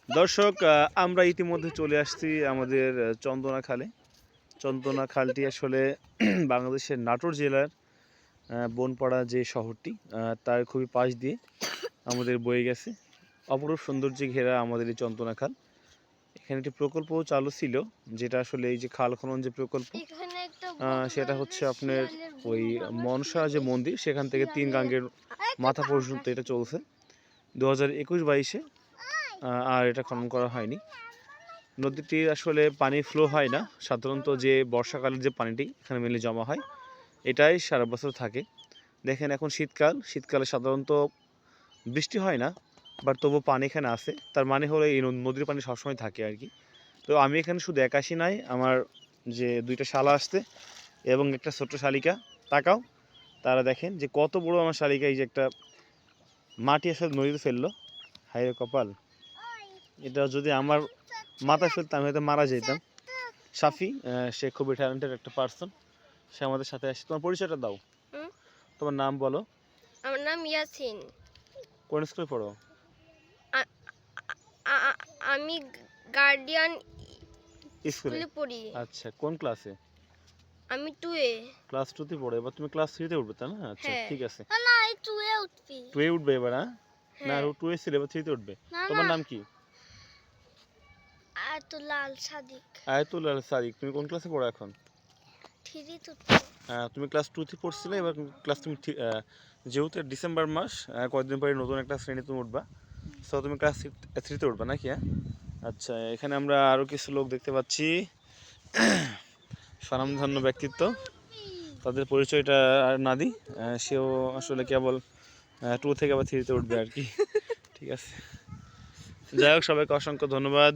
দর্শক, আমরা ইতিমধ্যে চলে আসছি আমাদের চন্দনা খালে। চন্দনা খালটি আসলে বাংলাদেশের নাটোর জেলার বনপাড়া যে শহরটি, তার খুবই পাশ দিয়ে আমাদের বয়ে গেছে। অপরূপ সৌন্দর্যে ঘেরা আমাদের এই চন্দনা খাল। এখানে একটি প্রকল্পও চালু ছিল, যেটা আসলে এই যে খাল খনন যে প্রকল্প, সেটা হচ্ছে আপনার ওই মনসা যে মন্দির, সেখান থেকে 3 গাঙ্গের মাথা পর্যন্ত এটা চলছে 2021-22-এ। আর এটা খনন করা হয়নি। নদীটির আসলে পানি ফ্লো হয় না, সাধারণত যে বর্ষাকালের যে পানিটি এখানে মেনলি জমা হয় এটাই সারা বছর থাকে। দেখেন এখন শীতকালে সাধারণত বৃষ্টি হয় না, বাট তবু পানি এখানে আছে। তার মানে হলো এই নদীর পানি সবসময় থাকে আর কি। তো আমি এখানে শুধু একাশি নাই, আমার যে 2টা শালা আসছে এবং একটা ছোট্ট শালিকা। তাকাও, তারা দেখেন যে কত বড় আমার শালিকা। এই যে একটা মাটি আসলে নদীতে ফেললো, হায় কপাল। এটা যদি আমার মাথায় ফেলতাম হয়তো মারা যেতাম। সাফি, সে খুবই ট্যালেন্টেড একটা পার্সন, সে আমাদের সাথে আসছে। তোমার পরিচয়টা দাও। তোমার নাম বলো। আমার নাম ইয়াসিন। কোন স্কুলে পড়ো? আমি গার্ডিয়ান স্কুলে পড়ি। আচ্ছা, কোন ক্লাসে? আমি 2 এ। ক্লাস 2 তে পড়ো। এবার তুমি ক্লাস 3 তে উঠবে, তাই না? আচ্ছা, ঠিক আছে। না, এই 2 এ উঠবি। 2 এ উঠবে এবার? না, আর 2 এ ছিল, এবার 3 তে উঠবে। তোমার নাম কি? আয়াতুল্লাহ আল সাদিক। আয়াতুল আল সাদিক। তুমি কোন ক্লাসে পড়ো এখন? 3 তে উঠবি। তুমি ক্লাস 2 তে পড়ছিলে, এবার ক্লাস তুমি যেহেতু ডিসেম্বর মাস, কয়েকদিন পরে নতুন একটা শ্রেণী তুমি উঠবা। সো তুমি ক্লাস 3 তে উঠবা নাকি? আচ্ছা, এখানে আমরা আরও কিছু লোক দেখতে পাচ্ছি, স্বনামধন্য ব্যক্তিত্ব। তাদের পরিচয়টা আর না দিই, সেও আসলে কেবল 2 থেকে আবার 3 তে উঠবে আর কি। ঠিক আছে, যাই হোক, সবাইকে অসংখ্য ধন্যবাদ।